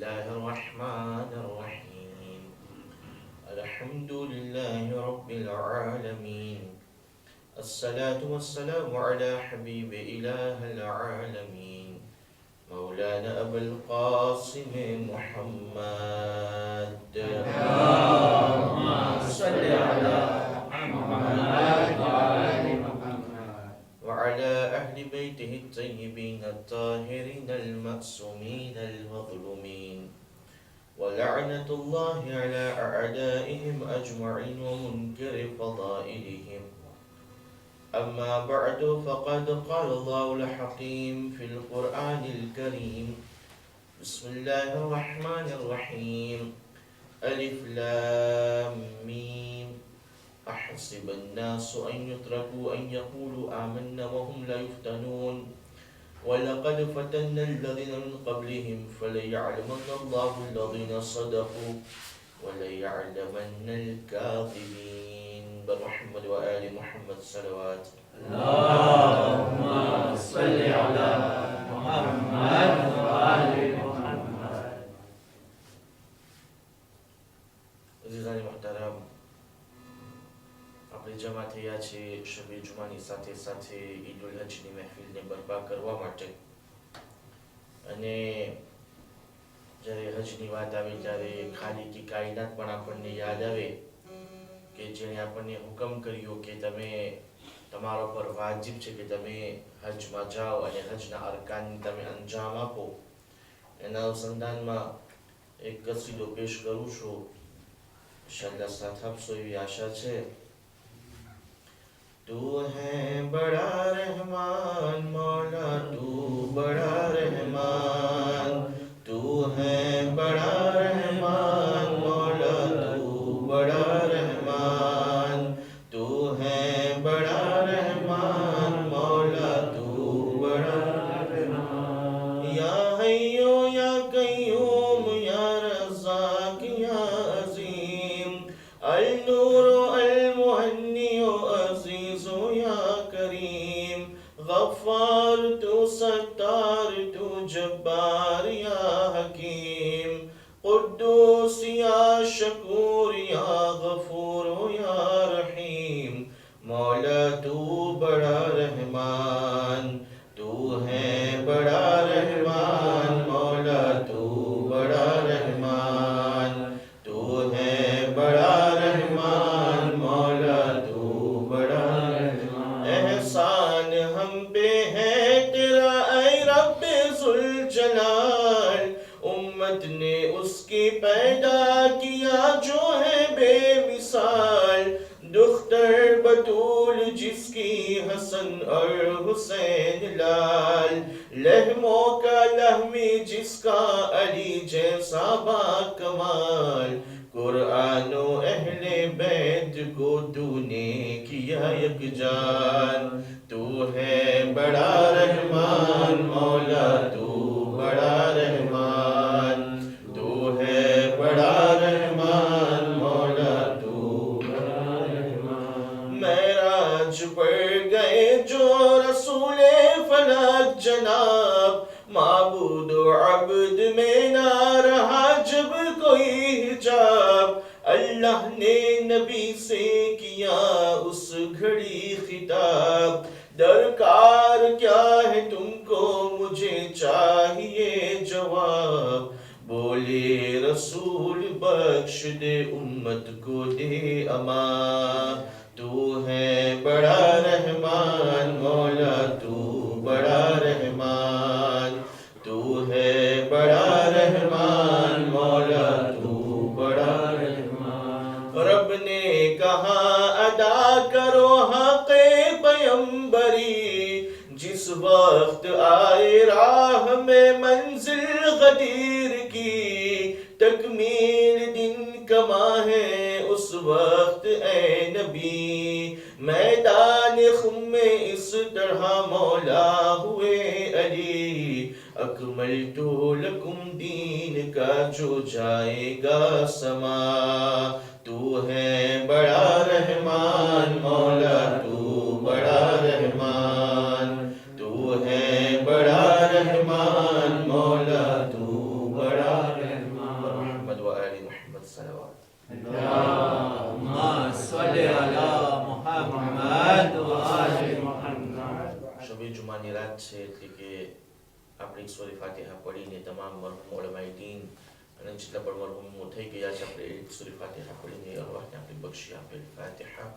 الله الرحمن الرحيم الحمد لله رب العالمين الصلاة والسلام على حبيب إله العالمين مولانا أبا القاسم محمد اللهم صل على محمد وعلى أهل بيته الطيبين الطاهرين المأسومين المظلومين ولعنة الله على أعدائهم أجمعين ومنكر فضائلهم. أما بعد فقد قال الله الحكيم في القرآن الكريم بسم الله الرحمن الرحيم ألف لام ميم أحسب الناس أن يتركوا أن يقولوا آمنا وهم لا يفتنون ولقد فتنا الذين من قبلهم فليعلمن الله الذين صدقوا وليعلمن الكاذبين. برحمة وآل محمد صلوات. اللهم صل على محمد وآل محمد. عزیزان محترم، આપણે જમા થયા છે શબે જુમાની સાથે સાથે ઈદુલ હજની મહેફિલને બરપા કરવા માટે. અને જ્યારે હજની વાત આવે ત્યારે ખાલીકી કાયનાત પણ આપણને યાદ આવે કે જેણે આપણને હુકમ કર્યો કે તમે તમારા પર વાજિબ છે કે તમે હજમાં જાઓ અને હજના અરકાનને તમે અંજામ આપો. એના અનુસંધાનમાં એક કસીદો પેશ કરું છું. ઇન્શાઅલ્લાહ સાથ આપશો એવી આશા છે. तू है बड़ा रहमान मौला तू बड़ा रहमान, तू है बड़ा रहमान मौला तू बड़ा रहमान, तू है बड़ा रहमान मौला तू बड़ा रहमान. या हय्यो या कय्यूम या रज़्ज़ाक़ या अज़ीम अल नूर अल मुहन्नियो गफ्फार तू सत्तार तू जब्बार या हकीम कुद्दूस या शकूर या गफूर या रहीम. मौला तू बड़ा रहमान, तू है बड़ा रहमान मौला तू बड़ा रहमान, तू है बड़ा रहमान मौला तू बड़ा रहमान. एहसान हम पे है तेरा ऐ रब्बे ज़ुल जलाल, उम्मत ने उसकी पैदा किया जो है बेमिसाल. दुख्तर बतूल जिसकी हसन और हुसैन लाल, लहमों का लहमी जिसका अली जैसा बाकमाल. कुरानो अहले बैत को तूने किया यकजान. तू है बड़ा रहमान मौला तू बड़ा रहमान, तू है बड़ा रहमान मौला तू बड़ा रहमान. मेराज पर गए जो रसूले फलक जनाब, माबूद अब्द में ना रहा जब कोई हिजाब. अल्लाह ने नबी से किया उस घड़ी खिताब. दरकार क्या है तुमको मुझे चाहिए जवाब. बोले रसूल बख्श दे उम्मत को दे अमा. तू है बड़ा रहमान मौला तू बड़ा रहमान, तू है बड़ा रहमान मौला तू बड़ा रहमान. रब ने कहा अदा करो हक़े पैगंबरी, जिस वक्त आए राह में मंजिल गदीर की. तकमील दिन कमा है उस वक्त ए नबी, मैदान खुम में इस तरह मौला हुए अली. अकमलतु लकुम दीन का जो जाएगा समा. तू है बड़ा रहमान मौला तू बड़ा रहमान, तू है बड़ा रहमान मौला तू बड़ा रहमान. اللهم صل على محمد وآل محمد. શબે જુમાની રાત છે એટલે કે આપણે સૂરે ફાતિહા પઢીને તમામ મરહૂમ ઉલમાએ દીન અને જેટલા પણ મરહૂમો થઈ ગયા છે આપણે સૂરે ફાતિહા પઢીને અલ્લાહને આપણે બક્ષી આપેલ. ફાતિહા.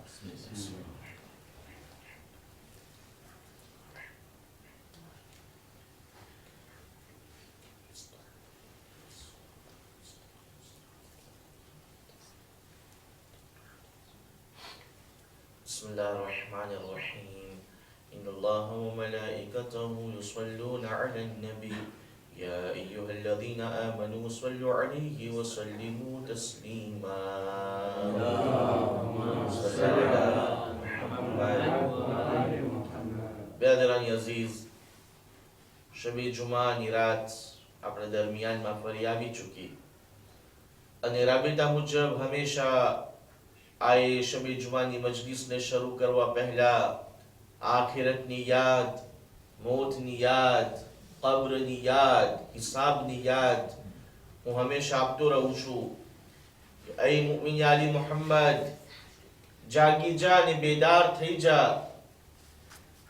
بسم الله الرحمن الرحيم. إن الله وملائكته يصلون على النبي يا أيها الذين آمنوا صلوا عليه وسلموا تسليما. اللهم صل على محمد. برادران عزیز، શબે જુમાની રાત આપણા દરમિયાનમાં ફરી આવી ચૂકી અને રાબેતા મુજબ હંમેશા આ શબે જુમાની મજલિસને શરૂ કરવા પહેલા આખિરતની યાદ, મોતની યાદ, કબ્રની યાદ, હિસાબની યાદ હું હંમેશા આપતો રહું છું. એ મુમિન આલી મુહમ્મદ, જાગી જા ને બેદાર થઈ જા.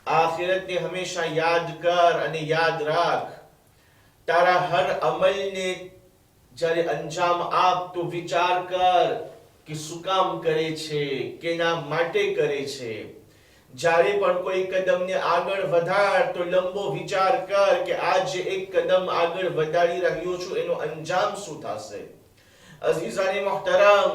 આખિરતને હંમેશા યાદ કર અને યાદ રાખ. તારા હર અમલને જ્યારે અંજામ આપ તો વિચાર કર કે શું કામ કરે છે, કેના માટે કરે છે. જ્યારે પણ કોઈ કદમને આગળ વધાર તો લંબો વિચાર કર કે આ જે એક કદમ આગળ વધારી રહ્યો છું એનો અંજામ શું થશે. અઝીઝાને મુહતરમ,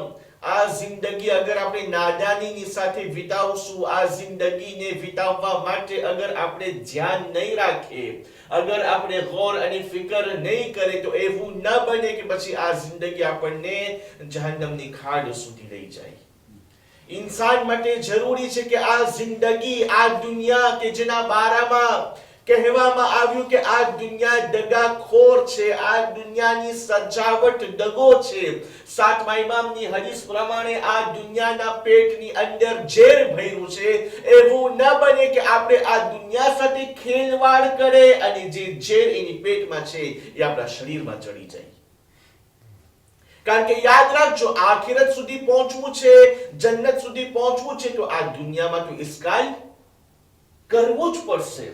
આ જિંદગી અગર આપણે નાદાનીની સાથે વિતાવશું, આ જિંદગીને વિતાવવા માટે અગર આપણે ધ્યાન નહીં રાખીએ, અગર આપણે ગૌર અને ફિકર નહીં કરે તો એવું ન બને કે પછી આ જિંદગી આપણને જહન્નમની ખાડ સુધી લઈ જાય. ઇન્સાન માટે જરૂરી છે કે આ જિંદગી, આ દુનિયા કે જેના બારામાં કહેવામાં આવ્યું કે આ દુનિયા દગાખોર છે, આ દુનિયાની સજાવટ દગો છે. સાતમા ઇમામની હદીસ પ્રમાણે આ દુનિયાના પેટની અંદર ઝેર ભર્યું છે. એવું ન બને કે આપણે આ દુનિયા સાથે ખેલવાડ કરે અને જે ઝેર એની પેટમાં છે એ આપણા શરીરમાં ચડી જાય. કારણ કે યાદ રાખજો, આખિરત સુધી પહોંચવું છે, જન્નત સુધી પહોંચવું છે તો આ દુનિયામાં તો ઇસ્કાલ કરવું જ પડશે,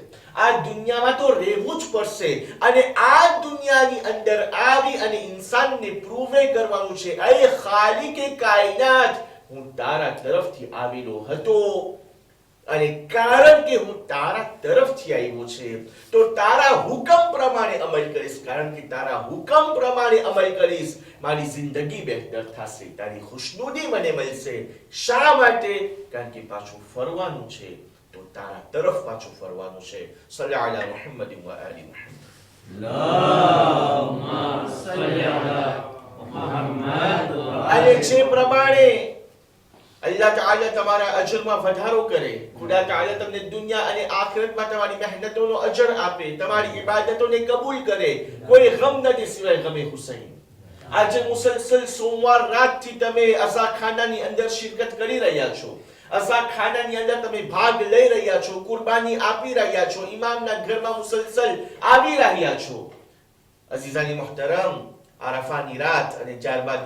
આ દુનિયામાં તો રહેવું જ પડશે. અને આ દુનિયાની અંદર આવી અને ઇન્સાનને પ્રૂવે કરવાનું છે, એ ખાલિકે કાયનાત, હું તારા તરફથી આવેલો હતો અને કારણ કે હું તારા તરફથી આવ્યો છે તો તારા હુકમ પ્રમાણે અમલ કરીશ. કારણ કે તારા હુકમ પ્રમાણે અમલ કરીશ, મારી જિંદગી બહેતર થશે, તારી ખુશનુદી મને મળશે. શા માટે? કારણ કે પાછું ફરવાનું છે તો તારા તરફ પાછું ફરવાનું છે. સલ્લા અલા મુહમ્મદ વ આલી મુહમ્મદ. اللهم صل على محمد અને જે પ્રમાણે અલ્લાહ તાઆલા તમારા અજરમાં વધારો કરે, ખુદા તાઆલા તમને દુનિયા અને આખિરતમાં તમારી મહેનતોનો અજર આપે, તમારી ઇબાદતોને કબૂલ કરે. કોઈ ગમ નથી સિવાય ગમે હુસૈન. આજે મુસલસલ સોમવાર રાતથી તમે અઝાખાનાની અંદર શિરકત કરી રહ્યા છો, અઝાખાનાની અંદર તમે ભાગ લઈ રહ્યા છો, કુરબાની આપી રહ્યા છો, ઇમામના ઘરમાં મુસલસલ આવી રહ્યા છો. અઝીઝાની મુહતરમ, આરાફાની રાત અને ત્યારબાદ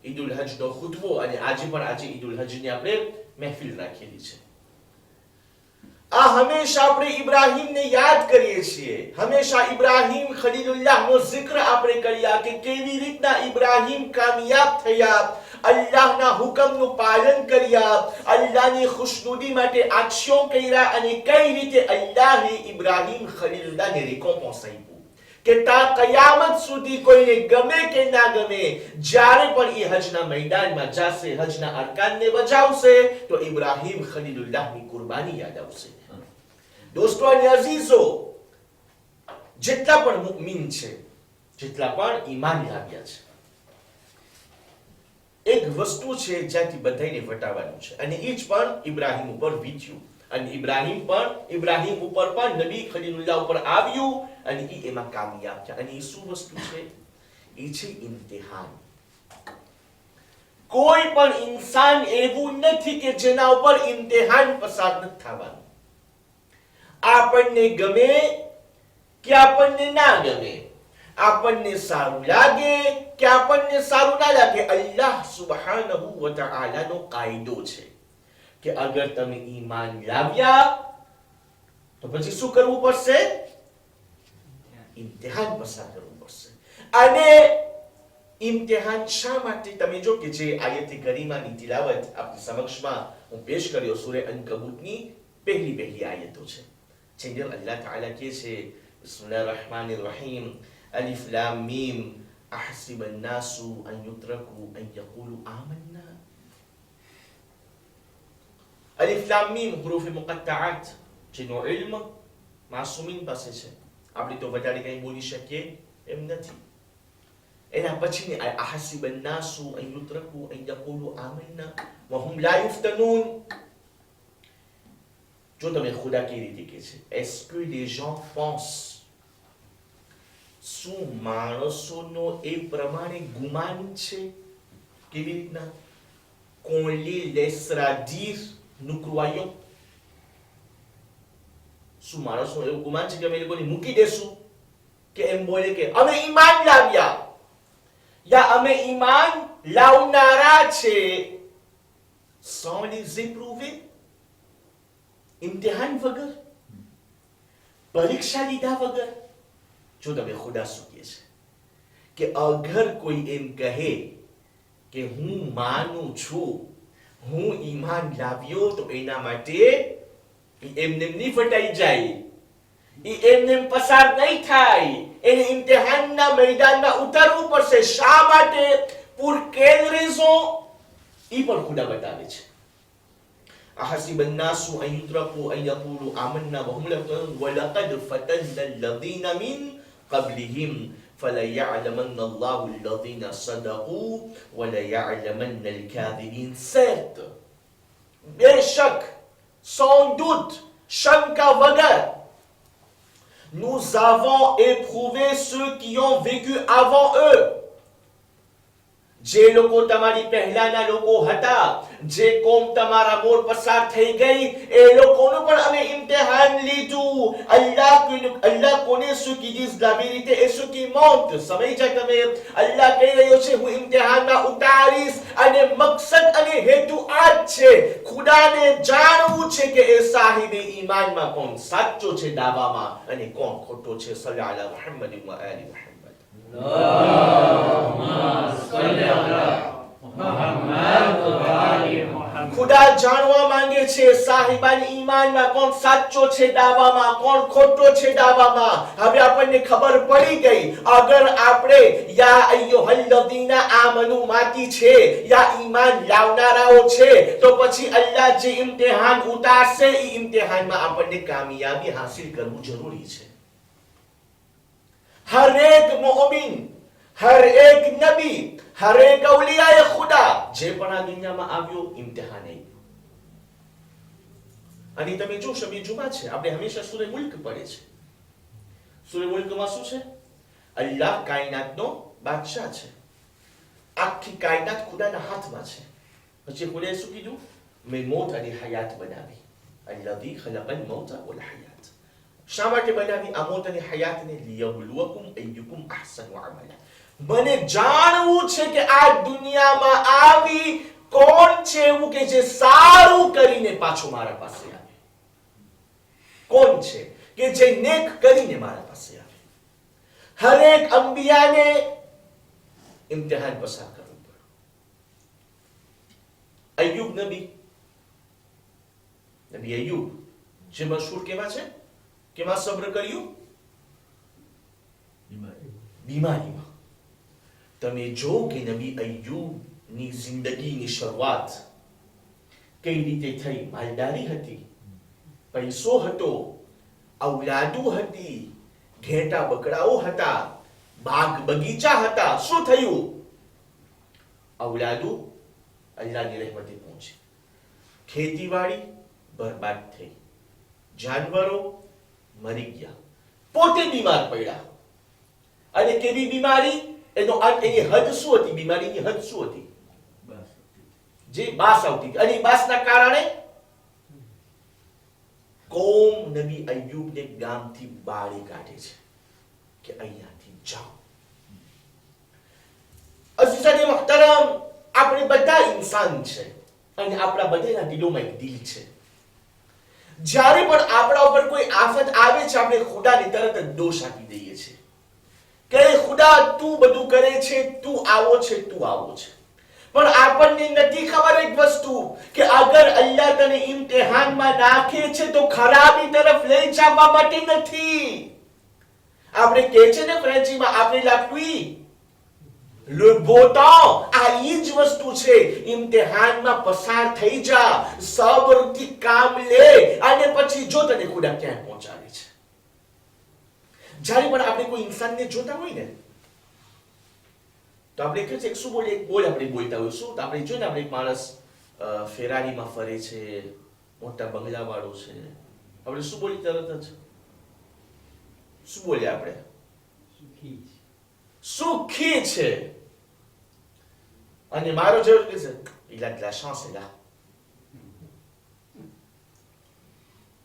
ઈદુલ હજનો ખુતબો અને આજે ઈદુલ હજની આપણે મહેફિલ રાખેલી છે. આ હંમેશા આપણે ઇબ્રાહીમને યાદ કરીએ છીએ, હંમેશા ઇબ્રાહીમ ખલીલુલ્લાહનો જિક્ર આપણે કર્યા કે કેવી રીતના ઇબ્રાહીમ કામયાબ થયા, અલ્લાહના હુકમનું પાલન કર્યા, અલ્લાહની ખુશનુદી માટે આક્ષેપ કર્યા અને કઈ રીતે અલ્લાહે ઇબ્રાહીમ ખલીલુલ્લાહને રિકોમ્પન્સ આપ્યું કે તા કયામત સુધી કોઈને ગમે કે ના ગમે, જ્યારે પણ એ હજના મેદાનમાં જાશે, હજના અરકાનને બજાવશે તો ઇબ્રાહીમ ખલીલુલ્લાહની કુરબાની યાદ આવશે. દોસ્તો અને અઝીઝો, જેટલા પણ મુમિન છે, જેટલા પણ ઈમાન લાવ્યા છે, એક વસ્તુ છે જ્યાંથી બધાને વટાવવાનું છે અને એ જ પણ ઇબ્રાહીમ ઉપર વીત્યું. અને ઇબ્રાહીમ ઉપર પણ નબી ખલીલુલ્લાહ ઉપર આવ્યું અને એ એમાં કામયાબ છે. અને એ શું વસ્તુ છે? એ છે ઇમ્તિહાન. કોઈ પણ ઇન્સાન એવું નથી કે જેના ઉપર ઇમ્તિહાન પસાર ન થવાનું. આપણને ગમે કે આપણને ના ગમે, આપણને સારું લાગે કે આપણને સારું ના લાગે, અલ્લાહ સુબહાનહુ વ તઆલાનો કાયદો છે કે અગર તમે ઈમાન લાવ્યા તો પછી શું કરવું પડશે? ઇમ્તિહાન પસાર કરવું પડશે. અને ઇમ્તિહાન શા માટે? તમે જો કે જે આયત કરીમાની તિલાવત આપની સમક્ષમાં હું પેશ કર્યો, સૂરે અનકબૂતની પહેલી આયતો છે, જેની અંદર અલ્લાહ તાઆલા કહે છે, બિસ્મિલ્લાહિર રહમાનિર રહીમ, અલિફ લામ મીમ, અહસિબ અન્નાસુ અન યુત્રકુ અન યકુલુ આમન્ના. અલિફ લામ મીમ હુરૂફ મુકત્તઆત, જેનો ઇલ્મ માસૂમીન પાસે છે, આપણે તો વધારે કંઈ બોલી શકીએ એમ નથી. એના પછીની અહસિબ અન્નાસુ અન યુત્રકુ અન યકુલુ આમન્ના વહુમ લા યુફ્તનૂન. જો તમે ખુદા કેવી રીતે કહે છે, est-ce que les gens pensent, શું માણસોનો એ પ્રમાણે ગુમાન છે? કેવી રીતના? qu'on les laissera dire nous croyons. શું માણસોનો એવું ગુમાન છે કે અમે લોકોને મૂકી દેશું કે એમ બોલે કે અમે ઈમાન લાવ્યા યા અમે ઈમાન લાવનારા છે, sans les éprouver, ઇમ્તિહાન વગર, પરીક્ષા લીધા વગર? જો તમે ખુદા શું કહે છે કે અગર કોઈ એમ કહે કે હું માનું છું, હું ઈમાન લાવ્યો, તો એના માટે એમને નહીં ફટાઈ જાય, એમને પસાર નહીં થાય, એને ઇમ્તિહાનના મેદાનમાં ઉતરવું પડશે. શા માટે? pour quelle raison? એ પણ ખુદા બતાવે છે. أحسب الناس أن يتركوا أن يقولوا آمنا وهم لا يفتنون ولقد فتنا الذين من قبلهم فليعلمن الله الذين صدقوا وليعلمن الكاذبين. Certes, béshak, sans doute, shanka vagar, nous avons éprouvé ceux qui ont vécu avant eux. જે લોકો તમારી પહેલાના લોકો હતા, જે કોમ તમારા મોર પસાર થઈ ગઈ, એ લોકોનું પણ અમે ઇમ્તિહાન લીધું. અલ્લાહ કોને શું કીધીસ la vérité et ceux qui mentent. સમય જાય તમે? અલ્લાહ કહી રહ્યો છે હું ઇમ્તિહાનમાં ઉતારીશ, અને મકસદ અને હેતુ આ જ છે, ખુદાને જાણવું છે કે એ સાહિબે ઈમાનમાં કોણ સાચો છે દાવામાં અને કોણ ખોટો છે. સલ્લી અલા મુહમ્મદ વ આલી મુહમ્મદ. ખુદા જાણવા માંગે છે સાહિબાની ઈમાનમાં કોણ સાચો છે દાવામાં, કોણ ખોટો છે દાવામાં. હવે આપણને ખબર પડી ગઈ, અગર આપણે યા અય્યુહલ્લઝીના આમનુ માતી છે યા ઈમાન લાવનારાઓ છે, તો પછી અલ્લાહ જે ઇમ્તિહાન ઉતારશે એ ઇમ્તિહાનમાં આપણને કામયાબી હાસિલ કરવું જરૂરી છે. हर एक मोमिन, हर एक नबी, हर एक औलियाए खुदा જે પણ આ દુનિયામાં આવ્યો ઇમ્તિહાન આવ્યું. અને તમે જોશો બે જુમા છે, આપણે હંમેશા સૂરે મુલ્ક પડે છે. સૂરે મુલ્કમાં શું છે? અલ્લાહ કાયનાતનો બાદશાહ છે, આખી કાયનાત ખુદાના હાથમાં છે. પછી ખુદાએ શું કીધું? મેં મોત અને હયાત બનાવી. અલ્લાઝી ખલકલ મૌત વલ હયાત. શા માટે બનાવી આ મોત અને હયાતને? લિયબલુવકુમ અય્યુકુમ અહસનુ અમલા. મને જાણવું છે કે આ દુનિયામાં આવી કોણ છે એવું કે જે સારું કરીને પાછો મારા પાસે આવે, કોણ છે કે જે નેક કરીને મારા પાસે આવે. હરેક અંબિયાને ઇમ્તિહાન પસાર કરવું પડે. અય્યુબ નબી અય્યુબ જે મશહૂર કેવા છે, કેમાં સબ્ર કર્યું? બીમારીમાં. તમે જો કે નબી અય્યુબની જિંદગીની શરૂઆત કઈ રીતે થઈ? માલદારી હતી, પૈસો હતો, ઔલાદો હતી, ઘેટા બકરાઓ હતા, બાગ બગીચા હતા. શું થયું? ઔલાદો અલ્લાહની રહેમતે પહોંચી, ખેતીવાડી બરબાદ થઈ, જાનવરો મરી ગયા, પોતે બીમાર પડ્યા. અને કેવી બીમારી? એનો એની હદ શું હતી? બીમારીની હદ શું હતી? જે બાસ આવતી. અને બાસના કારણે કોમ નબી અય્યુબને ગામથી બાળી કાઢે છે કે અહીંયાથી જાઓ. ઇન્સાન છે અને આપણા બધાના દિલોમાં એક દિલ છે. જ્યારે પણ આપણા ઉપર કોઈ આફત આવે છે આપણે ખુદાને તરત જ દોષ આપી દઈએ છીએ કે ખુદા તું બધું કરે છે, તું આવો છે, તું આવો છે. પણ આપણને નથી ખબર એક વસ્તુ કે અગર અલ્લાહ તને ઇમ્તિહાનમાં નાખે છે તો ખરાબી તરફ લઈ જવા માટે નથી. આપણે કહે છે ને ફ્રેન્ચીમાં આપણે la pluie, le beau temps, આ ઈ જ વસ્તુ છે. ઇમ્તિહાનમાં પસાર થઈ જા, સબરથી કામ લે અને પછી જો તને ખુદા ક્યાં પહોંચાડે છે. જ્યારે પણ આપણે કોઈ ઇન્સાનને જોતા હોય ને તો આપણે કહે છે શું બોલે એક બોલ આપણે બોલતા હોય શું તો આપણે જોઈએ ને આપણે એક માણસ ફેરારીમાં ફરે છે, મોટા બંગલા વાળો છે, આપણે શું બોલી તરત જ શું બોલીએ આપણે સુખી છે. અને મારો જવાબ કે છે il a de la chance là.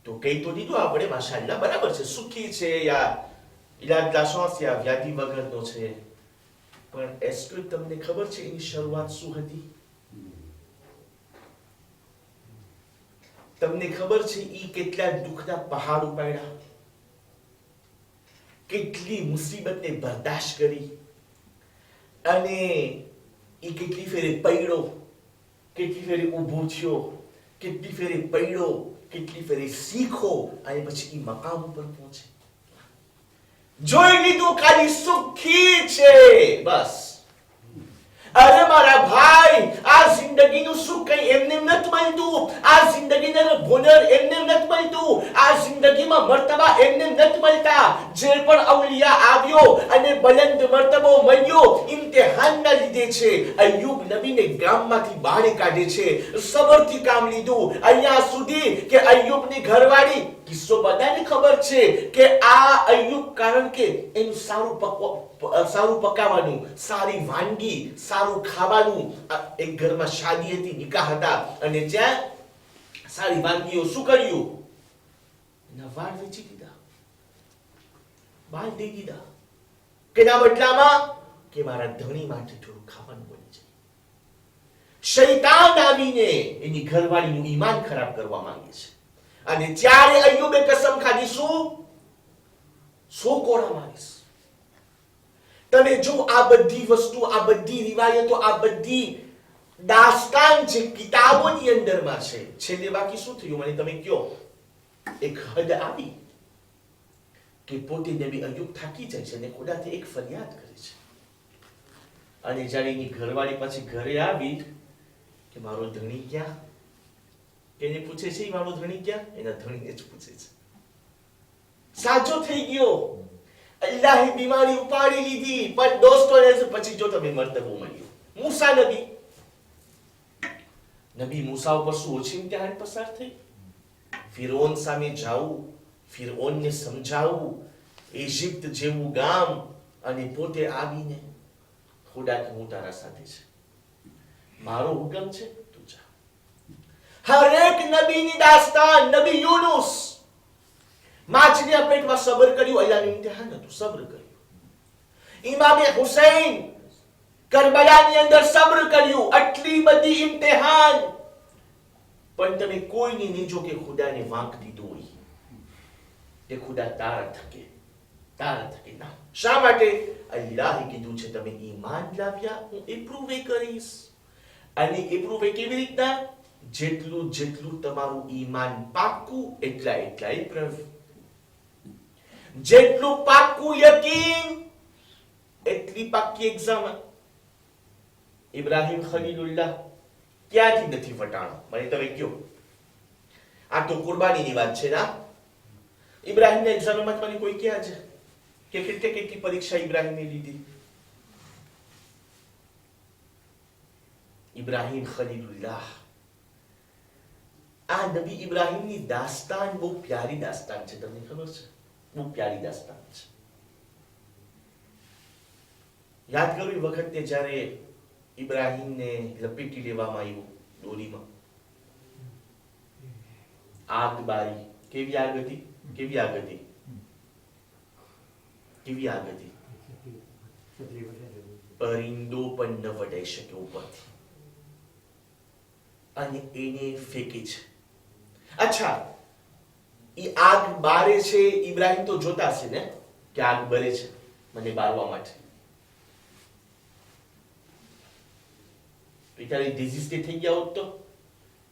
તો કઈ તો દીધું આપણે માશાઅલ્લાહ બરાબર છે, સુખી છે યા il a de la chance યા વ્યાધિ વગરનો છે. પણ est-ce que તમને ખબર છે એની શરૂઆત શું હતી? તમને ખબર છે ઈ કેટલા દુઃખના પહાડ ઉપાડ્યા, કેટલી મુસીબતને બરદાશ્ત કરી અને ઈ કેટલી ફેરે પડ્યો, કેટલી ફેરે ઊભો થયો, કેટલી ફેરે પડ્યો, કેટલી ફેરે શીખો અને પછી ઈ મકામ ઉપર પહોંચે. જોઈ લીધું ખાલી સુખી છે બસ. અરે મારા ભાઈ, આ જિંદગીનું સુખ કઈ એમને નથી મળતું, આ જિંદગીનું બોનર એમને નથી મળતું, આ જિંદગીમાં મર્તબા એમને નથી મળતા. જે પણ અવલિયા આવ્યો અને બલંદ મર્તબો મળ્યો ઇમ્તિહાનના લીધે છે. અય્યુબ નબીને ગામમાંથી બહાર કાઢે છે, સબરથી કામ લીધું અહીંયા સુધી કે અય્યુબની ઘરવાળી કિસ્સો બધાને ખબર છે કે આ અય્યુબ કારણ કે એનું સારું પકાવવાનું, સારી વાનગી, સારું ખાવાનું, એક ઘરમાં શાદી હતી, નિકાહ હતા અને જ્યાં સારી વાનગીઓ શું કર્યું? એના વાળ વેચી દીધા, બાળ દઈ દીધા. કેના બદલામાં? કે મારા ધણી માટે થોડું ખાવાનું બની જાય. શૈતાન આવીને એની ઘરવાળીનું ઈમાન ખરાબ કરવા માંગે છે અને જ્યારે અય્યુબે કસમ ખાધી શું? 100 કોડા મારીશ. તમે જો આ બધી વસ્તુ, આ બધી રિવાયતો, આ બધી દાસ્તાન જે કિતાબોની અંદરમાં છે, છેલ્લે બાકી શું થયું મને તમે કહો? એક હદ આવી કે પોતે નબી અય્યુબ થાકી જાય છે અને ખુદાથી એક ફરિયાદ કરે છે અને જ્યારે એની ઘરવાળી પછી ઘરે આવી કે મારો ધણી ક્યાં? એને પૂછે છે મારો ધણી ક્યાં? એના ધણીને જ પૂછે છે. સાચો થઈ ગયો, અલ્લાહે બીમારી ઉપાડી લીધી. પણ દોસ્તોને પછી જો તમે મર્તબો મળ્યો. મૂસા નબી મૂસા ઉપર શું ઓછી ઇમ્તિહાન પસાર થઈ? ફિરૌન સામે જાવું, ફિરૌનને સમજાવવું, ઇજિપ્ત જેવું ગામ અને પોતે આવીને ખુદા કે હું તારા સાથે છે, મારો હુકમ છે તું જા. હરેક નબીની દાસ્તાન, નબી યુનુસ માછલીના પેટમાં સબર કર્યું, અલ્લાહનું ઇમ્તિહાન હતું, સબર કર્યું. ઇમામે હુસૈન કરબલાની અંદર સબર કર્યું, આટલી બધી ઇમ્તિહાન. પણ તમે કોઈને નહીં જો કે ખુદાને વાંક દીધો હોય કે ખુદા તારા થકે ના. શા માટે? અલ્લાહે કીધું છે તમે ઈમાન લાવ્યા, હું એપ્રુવ કરીશ. અને એપ્રુવ કેવી રીતના? જેટલું તમારું ઈમાન પાક્કું એટલા એપ્રુવ. જેટલું પાક્કું યકીન એટલી પાક્કી એક્ઝામ. ઇબ્રાહિમ ખલીલુલ્લાહ ક્યાંથી નથી વટાણો? મને તમે કહો. આ તો કુરબાનીની વાત છે ના? ઇબ્રાહિમના એક્ઝામમાં મને કોઈ ક્યાં છે કે કેટલી પરીક્ષા ઇબ્રાહિમે લીધી? ઇબ્રાહિમ ખલીલુલ્લાહ, આ નબી ઇબ્રાહિમની દાસ્તાન બહુ પ્યારી દાસ્તાન છે. તમને ખબર છે? બહુ પ્યારી દાસ્તાન છે. યાદ કરો એ વખતે જ્યારે ઇબ્રાહિમને લપેટી લેવામાં આવ્યું દોરીમાં, આગ બારી. કેવી આગ હતી? કેવી આગ હતી? કેવી આગ હતી? પરિંદો પણ ન વટાઈ શકે ઉપરથી. અને એને ફેંકે છે. અચ્છા, એ આગ બારે છે, ઇબ્રાહિમ તો જોતા હશે ને કે આગ બળે છે, મને બારવા માટે. બિચારી ડિઝીઝ થઈ ગયા હોત તો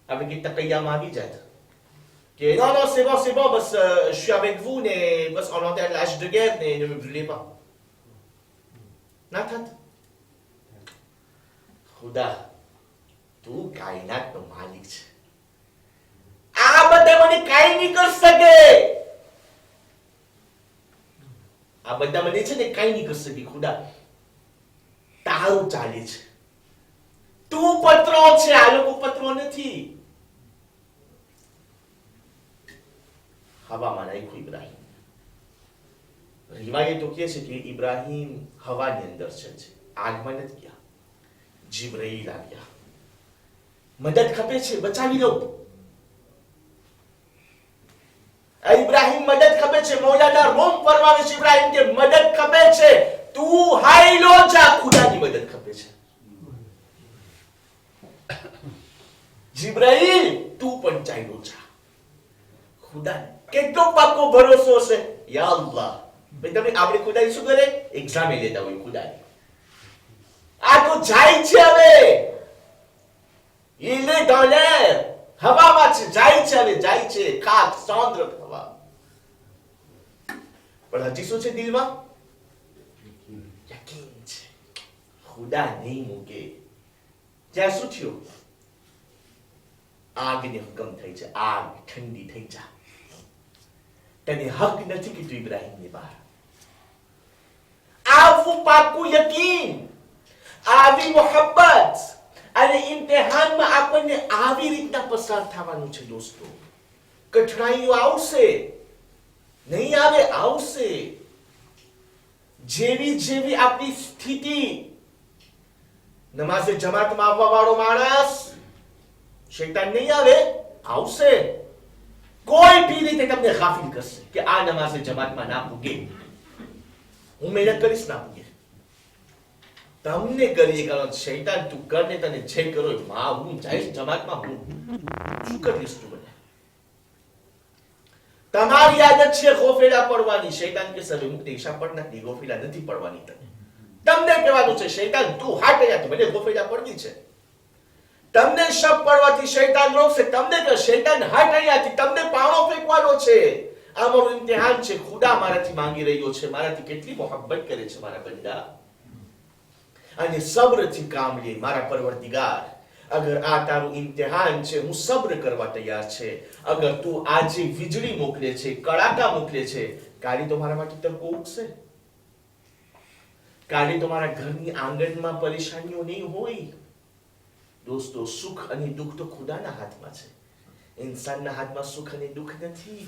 આપણે કેટલા કૈયામાં આવી જાય કે non, non, c'est bon, bas, je suis avec vous, ne, bas, on enterre l'âge de guerre, ne me brûlez pas. ના થાત. ખુદા, તું કાયનાતનો માલિક છે. આ બધા મને કાઈ નહીં કરી શકે. આ બધા મને છે ને કાઈ નહીં કરી શકે. ખુદા, તારું ચાલે છે. તું પત્રો છે, આ લોકો પત્રો નથી. હવામાં નાખ્યું ઇબ્રાહિમ. રિવાયતો કહે છે કે ઇબ્રાહિમ હવાની અંદર છે, આગમાં નથી ગયા. જીબ્રાઈલ આવ્યા, મદદ ખપે છે, બચાવી લો. ઇબ્રાહિમ મદદ ખપે છે. મૌલાના રોમ ફરમાવે છે ઇબ્રાહિમ કે મદદ ખપે છે, તું હાઈલો જા, ખુદાની મદદ ખપે છે. જીબ્રાઈલ તું પણ ચાલ્યો જા. ખુદા કેટલો પાકો ભરોસો છે. યા અલ્લાહ, ભાઈ તમે આપણે ખુદાની શું કરે? એક્ઝામે લેતા હોય ખુદાની. આ તો જાય છે હવે. Il est dans l'air. હવામાં છે, જાય છે હવે, જાય છે. ખાક સાંદ્ર હવા. પણ હજી શું છે દિલમાં? યકીન છે. ખુદા નહીં મૂકે. ત્યાં શું થયું? આગને હુકમ થઈ છે. આગ ઠંડી થઈ જા. તને હક નથી કે તું ઇબ્રાહિમને બહાર. આવું પાકું યકીન, આવી મોહબ્બત અને ઇમ્તિહાનમાં આપણને આવી રીતના પસાર થવાનું છે દોસ્તો. કઠણાઈઓ આવશે, નહીં આવે? આવશે. જેવી આપણી સ્થિતિ, નમાઝે જમાતમાં આવવા વાળો માણસ, શૈતાન નહીં આવે? આવશે. કોઈ બી રીતે તમને ગાફિલ કરશે કે આ નમાઝે જમાતમાં ના પૂગે, હું મહેનત કરીશ, ના પૂગે. તમને કરીએ કારણ શૈતાન તું કરને, તને જે કરો માં હું જઈશ જમાતમાં, હું શું કરીશ તું? મને તમારી આદત છે ગોફેલા પડવાની. શૈતાન કે સવે મુક્તિ ઈશા પડ નથી, ગોફેલા નથી પડવાની. તમને કહેવાનું છે શૈતાન તું હાટ ગયા, તો મને ગોફેલા પડવી છે. તમને શક પડવાથી શૈતાન રોકશે. તમને કે શૈતાન હાટ અહીંયાથી, તમને પાણો ફેંકવાનો છે. આ મારું ઇમ્તિહાન છે. ખુદા મારાથી માંગી રહ્યો છે, મારાથી કેટલી મોહબ્બત કરે છે મારા બંદા. અને સબ્રથી કામ લે મારા પરવરદિગાર. અગર આ તારું ઇમ્તિહાન છે, હું સબ્ર કરવા તૈયાર છે. અગર તું આજે વીજળી મોકલે છે, કડાકા મોકલે છે, કાલે તો મારા માટે તડકો ઉગશે. કાલે તો મારા ઘરની આંગણમાં પરેશાનીઓ નહીં હોય. દોસ્તો, સુખ અને દુઃખ તો ખુદાના હાથમાં છે. ઇન્સાનના હાથમાં સુખ અને દુઃખ નથી.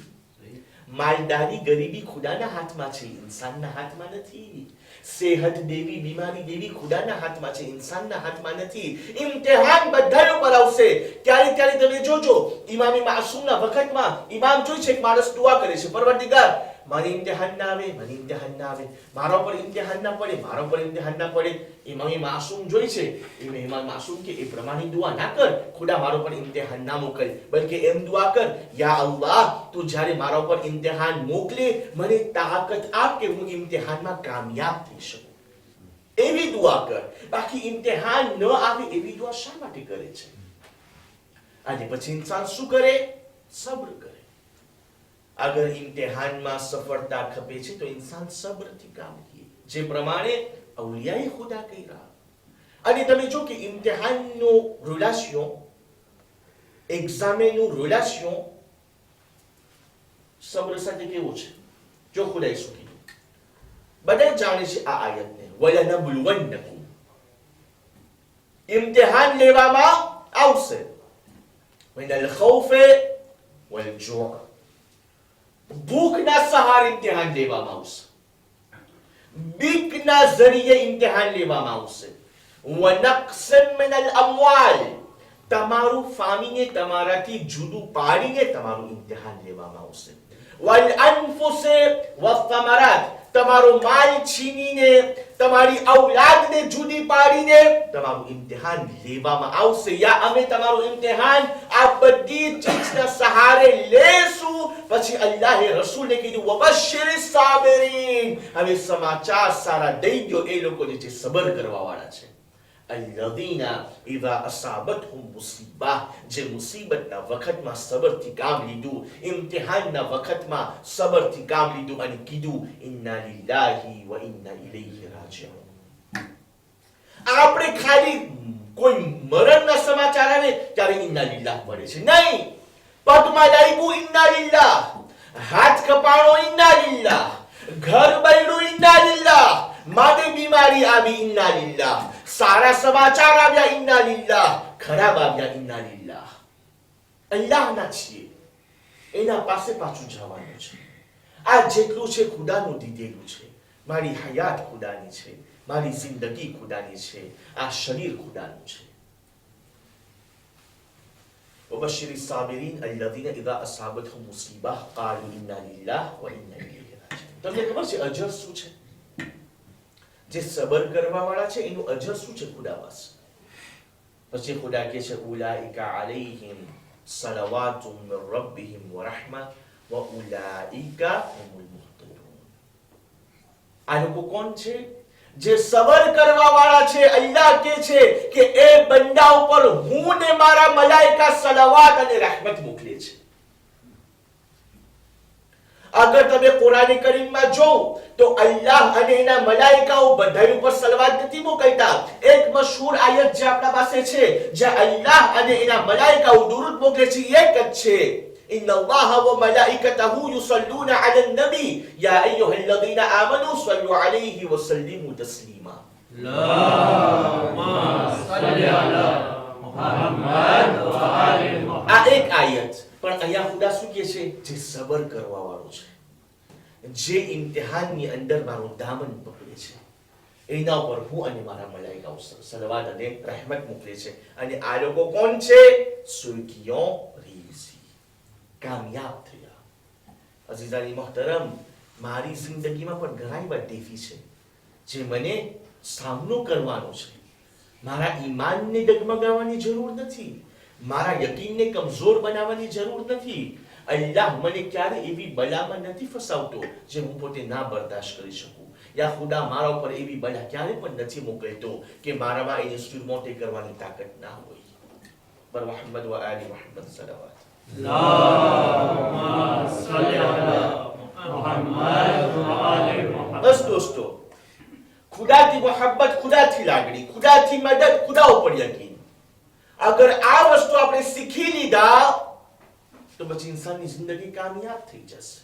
માલદારી ગરીબી ખુદાના હાથમાં છે, ઇન્સાનના હાથમાં નથી. સેહત દેવી, બીમારી દેવી ખુદાના હાથમાં છે, ઇન્સાનના હાથમાં નથી. ઇમ્તિહાન બધા ઉપર આવશે. ક્યારે ક્યારે તમે જોજો, ઇમામે માસૂમના વખતમાં ઇમામ જોઈ છે, એક માણસ દુઆ કરે છે, પરવરદિગાર મને ઇમ્તિહાન ના આવે, મને ઇમ્તિહાન ના આવે, મારા પર ઇમ્તિહાન ના પડે, મારા પર ઇમ્તિહાન ના પડે. ઇમામે માસૂમ જોઈ છે, ઇમામ માસૂમ કે એ પ્રમાણે દુઆ ના કર, ખુદા મારા પર ઇમ્તિહાન ના મોકલ, બલકે એમ દુઆ કર, યા અલ્લાહ તું જ્યારે મારા પર ઇમ્તિહાન મોકલે, મને તાકાત આપ કે હું ઇમ્તિહાનમાં કામયાબ થઈ શકું. એવી દુઆ કર. બાકી ઇમ્તિહાન ન આવે એવી દુઆ શા માટે કરે છે? અને પછી ઇન્સાન શું કરે? સબ્ર કરે. અગર ઇમ્તિહાનમાં સફળતા ખપે છે તો ઇન્સાન સબ્રથી કામ લે, જે પ્રમાણે અવલિયાએ ખુદા કર્યા. અને તમે જો કે ઇમ્તિહાનનો રિલેશન, એક્ઝામનું રિલેશન સબ્ર સાથે કેવો છે? જો ખુદાએ શું કીધું, બધા જાણે છે આ આયતને, વલનબલુવન્નકુમ, ઇમ્તિહાન લેવામાં આવશે, મિનલ ખૌફે વલ જુઅ, ભૂખના સહારે ઇમ્તિહાન લેવામાં આવશે, બીકના જરીએ ઇમ્તિહાન લેવામાં આવશે, વનક્સન મિનલ અમવાલ, તમારું ફામીને તમારાથી જુદું પાડીને તમારું ઇમ્તિહાન લેવામાં આવશે, વલ અનફુસ વથમરાત, તમારો માલ છીનીને, તમારી ઔલાદને જુદી પાડીને તમારું ઇમ્તિહાન લેવામાં આવશે. યા અમે તમારું ઇમ્તિહાન આ બધી ચીજના સહારે લેશું. પછી અલ્લાહે રસૂલને કીધું વબશ્શિરિસ સાબિરીન, હવે સમાચાર સારા દઈ દો એ લોકોને જે સબર કરવા વાળા છે. અલ્લઝીના ઇઝા અસાબતહુમ મુસીબા, જે મુસીબતના વખતમાં સબરથી કામ લીધું, ઇમ્તિહાનના વખતમાં સબરથી કામ લીધું અને કીધું ઇન્ના લિલ્લાહી વ ઇન્ના ઇલૈહિ રાજિઉન. આપણે ખાલી કોઈ મરણના સમાચાર આવે ત્યારે ઇન્ના લિલ્લાહ મળે છે, નહીં. પગમાં લાગ્યું ઇન્ના લિલ્લાહ, હાથ કપાણો ઇન્ના લિલ્લાહ, ઘર બળ્યું ઇન્ના લિલ્લાહ, માને બીમારી આવી ઇન્ના લિલ્લાહ, સારા સમાચાર આવ્યા ઇન્ના લિલ્લાહ, ખરાબ આવ્યા ઇન્ના લિલ્લાહ. અલ્લાહના છીએ, એના પાસે પાછું જવાનું છે. આ જેટલું છે ખુદાનું દીધેલું છે. મારી હયાત ખુદાની છે, મારી જિંદગી ખુદાની છે, આ શરીર ખુદાનું છે. وبشر الصابرين الذين اذا اصابتهم مصيبه قالوا انا لله وانا اليه راجعون. તમને ખબર છે અજર શું છે? જે સબર કરવા વાળા છે એનું અજર શું છે ખુદા પાસે? પછી ખુદા કહે છે ઉલાઈકા અલૈહિમ સલવાતુમ મિર રબ્બિહિમ વ રહમા વ ઉલાઈકા હુમુલ મુહતદૂન. આ લોકો કોણ છે? જે સબર કરવા વાળા છે. અલ્લાહ કહે છે કે એ બંદા ઉપર હું ને મારા મલાઈકા સલાવત અને રહેમત મોકલે છે. અગર તમે કુરાન કરીમમાં જો તો અલ્લાહ અને એના મલાઈકાઓ બધા ઉપર સલવાત નથી મોકલતા. એક મશહૂર આયત જે આપણા પાસે છે જ્યાં અલ્લાહ અને એના મલાઈકાઓ દુરૂદ મોકલે છે એક જ છે إن الله وملائكته يصلون على النبي يا أيها الذين آمنوا صلوا عليه وسلموا تسليما. اللهم صل على محمد وآل محمد. આ એક આયત. પણ અહીંયા ખુદા શું કહે છે? જે સબર કરવા વાળો છે, જે ઇમ્તિહાનની અંદર મારું દામન પકડે છે, એના ઉપર હું અને મારા મલાઈકાઓ સલવાત અને રહેમત મોકલે છે. અને આ લોકો કોણ છે? સુર્ખિયો કામયાબ થયા. અઝીઝાની મોહતરમ, મારી જિંદગીમાં પણ ઘણા એવા દેવી છે જે મને સામનો કરવાનો છે. મારા ઈમાનને ડગમગાવવાની જરૂર નથી, મારા યકીનને કમજોર બનાવવાની જરૂર નથી. અલ્લાહ મને ક્યારે એવી બલામાં નથી ફસાવતો જે હું પોતે ના બરદાશ્ત કરી શકું. યા ખુદા મારા ઉપર એવી બલા ક્યારે પણ નથી મોકલતો કે મારામાં એની સુરમોટે કરવાની તાકાત ના હોય. પર મુહમ્મદ વ આલી મુહમ્મદ સલાવત. બસ દોસ્તો, ખુદાથી મોહબ્બત, ખુદાથી લાગણી, ખુદાથી મદદ, ખુદા ઉપર યકીન. અગર આ વસ્તુ આપણે શીખી લીધા તો પછી ઇન્સાનની જિંદગી કામયાબ થઈ જશે.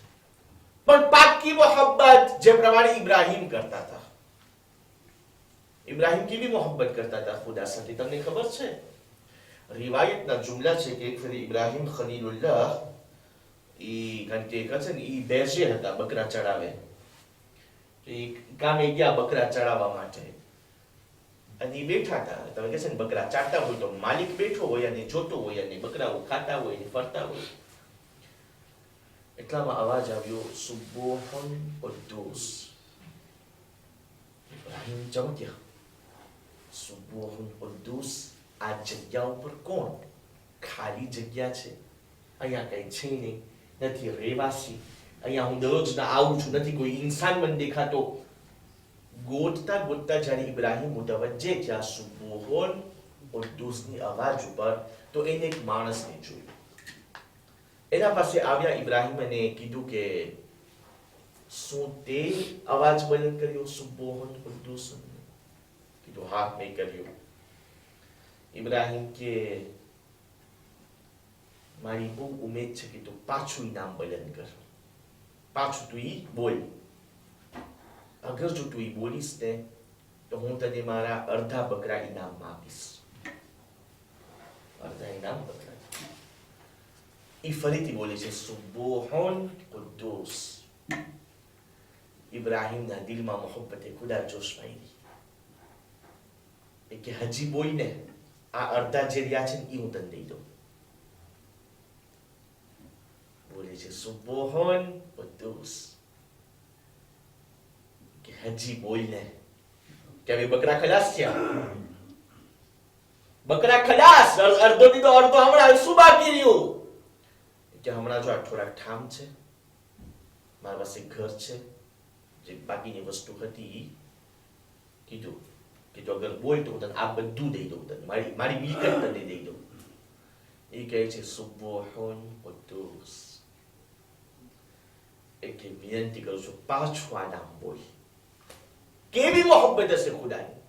પણ પાકી મોહબ્બત જે પ્રમાણે ઇબ્રાહીમ કરતા હતા. ઇબ્રાહીમ કેવી મોહબ્બત કરતા હતા ખુદા સાથે તમને ખબર છે? રિવાયતના જુમલા છે કે એક ફરી ઇબ્રાહીમ ખલીલુલ્લાહ ઈ કંઈક છે ને ઈ બેસે હતા બકરા ચડાવે. ઈ કામે ગયા બકરા ચડાવવા માટે અને ઈ બેઠા હતા. તમે કહે છે ને બકરા ચાટતા હોય તો માલિક બેઠો હોય અને જોતો હોય અને બકરાઓ ખાતા હોય અને ફરતા હોય. એટલામાં અવાજ આવ્યો સુબ્બુહુન કુદ્દૂસ. ઇબ્રાહીમ ચમક્યા. સુબ્બુહુન કુદ્દૂસ, આ જગ્યા ઉપર કોણ? ખાલી જગ્યા છે, અહીંયા કઈ છે નહીં, નથી રહેવાસી. અહીંયા હું દરરોજના આવું છું, નથી કોઈ ઇન્સાન મને દેખાતો. ગોતતા ગોતતા જ્યારે ઇબ્રાહીમ મુતવજ્જે થયા સુબ્બુહુન કુદ્દૂસની અવાજ ઉપર તો એને એક માણસને જોયું. એના પાસે આવ્યા ઇબ્રાહીમ અને કીધું કે શું તે અવાજ બુલંદ કર્યો સુબ્બુહુન કુદ્દૂસ? કીધું હા મેં કર્યું. ઇબ્રાહીમ કે મારી બહુ ઉમેદ છે કે તું પાછું નામ બુલંદ કર, પાછું તું ઈ બોલ. અગર જો તું ઈ બોલીશ ને તો હું તને મારા અડધા બકરા ઇનામમાં આપીશ. અડધા ઇનામ બકરા. ઈ ફરીથી બોલે છે સુબ્બુહુન કુદ્દૂસ. ઇબ્રાહીમના દિલમાં મોહબ્બતે ખુદા જોશ પાડી. કે હજી બોલ ને, આ અડધા જે રહ્યા છે એ હું તને દઈ દઉં. બોલે છે સુબ્બુહુન કુદ્દૂસ. કે હજી બોલને કે હવે બકરા ખલાસ થયા, બકરા ખલાસ, અડધો દીધો અડધો હમણાં, શું બાકી રહ્યું? કે હમણાં જો આ થોડાક ઠામ છે, મારા પાસે ઘર છે, જે બાકીની વસ્તુ હતી કીધું કે જો અગર બોલ તો હું તને આ બધું દઈ દઉં, તને મારી મિલકત તને દઈ દઉં. એ કહે છે સુબ્બુહુન કુદ્દુસ, એટલે વિનંતી કરું છું પાછું આ નામ બોલ. કેવી મોહબ્બત હશે ખુદાની.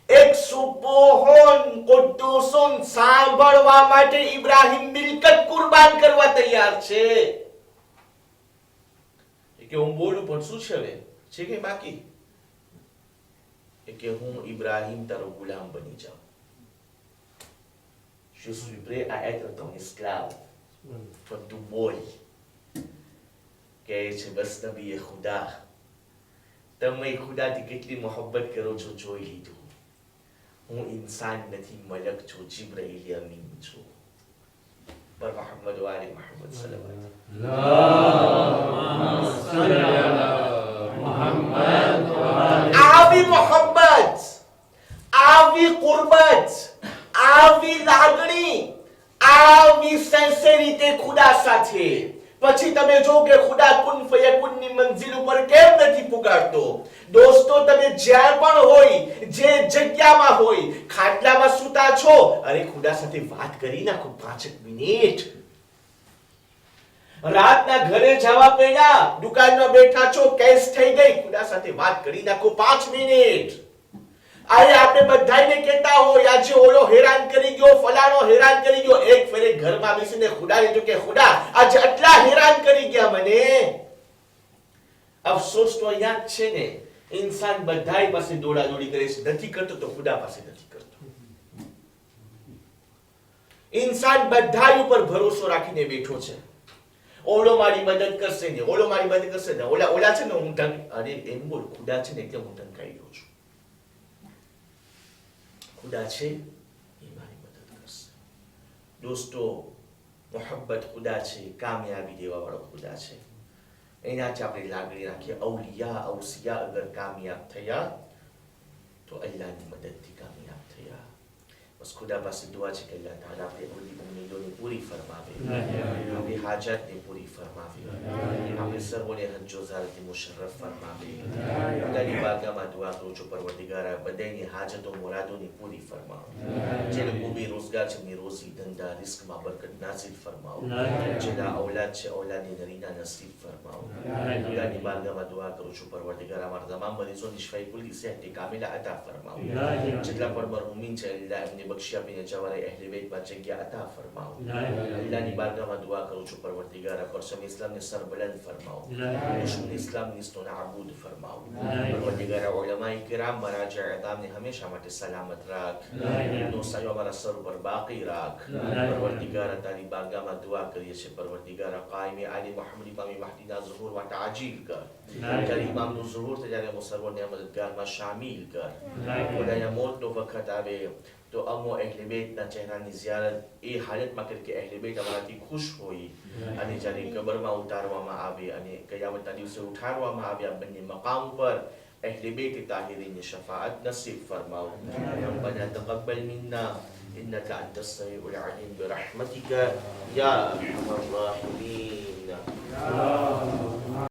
એક સુબ્બુહુન કુદ્દુસુન સાંભળવા માટે ઇબ્રાહીમ મિલકત કુરબાન કરવા તૈયાર છે. કે હું બોલું પણ શું છે હવે, છે કે બાકી? કે હું ઇબ્રાહીમ તારો ગુલામ બની જાઉં. Je suis prêt à être ton esclave. પણ તું બોલ. કહે છે બસ નબી ખુદા, તમે ખુદાથી કેટલી મોહબ્બત કરો છો જોઈ લીધું. હું ઇન્સાન નથી, મલક છું, જિબ્રાઈલ અમીન છું. પર મોહમ્મદ વાલે મોહમ્મદ સલ્લલ્લાહુ આવી મોહબ્બત, આવી કુરબત, આવી લાગણી, આવી સિન્સિરિટી ખુદા સાથે. પછી તમે જો કે ખુદા કુન ફયકુન ની મંઝિલ ઉપર કેમ નથી પુકારતો. દોસ્તો તમે જ્યાં પણ હોય, જે જગ્યામાં હોય, ખાટલામાં સૂતા છો, અરે ખુદા સાથે વાત કરી નાખો 5 મિનિટ. રાતના ઘરે જવા પહેલા દુકાનમાં બેઠા છો, કેસ થઈ ગઈ, ખુદા સાથે વાત કરી નાખો 5 મિનિટ. અરે આપણે બધાને કહેતા હોય આજે ઓલો હેરાન કરી ગયો, ફલાણો હેરાન કરી ગયો. એક ફેરે ઘરમાં બેસીને ખુદાને તો કે ખુદા આજે આટલા હેરાન કરી ગયા મને. અફસોસ તો યાદ છે ને, ઇન્સાન બધાય પાસે દોડાદોડી કરે છે, નથી કરતો તો ખુદા પાસે નથી કરતો. ઇન્સાન બધાય ઉપર ભરોસો રાખીને બેઠો છે. ઓલો મારી મદદ કરશે ને, ઓલો મારી મદદ કરશે ને, ઓલા છે ને હું અરે એમ બોલ, ખુદા છે ને એટલે હું ઢંકાઈ ગયો છું. ખુદા છે એ મારી મદદ કરશે. દોસ્તો મોહબ્બત ખુદા છે, કામયાબી દેવા વાળો ખુદા છે. એનાથી આપણે લાગણી રાખીએ. અવલિયા ઔસિયા અગર કામયાબ થયા તો અલ્લાહની મદદથી કામયાબ થયા. બસ ખુદા પાસે દુઆ છે કે અલ્લાહ તાલા આપણે બધી ઉમ્મીદોને પૂરી ફરમાવે, આપણી હાજતને પૂરી ફરમાવે, આપણે સર્વોને હજ્જો-ઝારથી મુશર્રફ ફરમાવે. ખુદાની બારગાહમાં દુઆ કરું છું પરવરદિગારા બધાની હાજતો મુરાદોની પૂરી ફરમાવો. જેને ખૂબ રોજગાર છે એમની રોજી ધંધા રિસ્કમાં બરકત નાઝિલ ફરમાવો. જેના ઔલાદ છે ઔલાદની નરીના નસીબ ફરમાવો. ખુદાની બારગાહમાં દુઆ કરું છું પરવરદિગારા અમારા તમામ મરીઝોની શિફાઈ કુલી સેહત કામિલા અતા ફરમાવો. જેટલા પણ મરહુમીન છે અલ્લાહ એમને બક્ષી આપીને જવારે અહેલે બેતમાં જગ્યા અતા ફરમાવો. અલ્લાહની બારગાહમાં દુઆ કરું છું પરવરદિગારા પરસમ ઇસ્લામને સરબલંદ ફરમાવો. દુશ્મન ઇસ્લામની ઇસ્તો નાબૂદ ફરમાવો. પરવરદિગારા ઉલમાએ કિરામ મરાજા અતામને હંમેશા માટે સલામત રાખ. એમનો સાયો અમારા સર ઉપર બાકી રાખ. પરવરદિગારા તારી બારગાહમાં દુઆ કરીએ છીએ પરવરદિગારા કાયમે આલી મુહમ્મદ ઇમામ મહદીના ઝુહૂર માટે આજીલ કર. જ્યારે ઇમામનું ઝુહૂર થાય ત્યારે અમો સર્વોને મદદગારમાં શામિલ કર. ખુદાના મોતનો વખત આવે તો અમો અહેલે બેતના ચહેરાની ઝિયારત એ હાલતમાં કરી કે અહેલે બેત અમારાથી ખુશ હોય. અને જ્યારે કબરમાં ઉતારવામાં આવે અને કયામતના દિવસે ઉઠાડવામાં આવે આ બંને મકામ પર અહેલે બેત તાહિરીની શફાઅત નસીબ ફરમાવો. રબ્બના તaqabbal મિન્ના إنك أنت السميع العليم برحمتك يا أرحم الراحمين.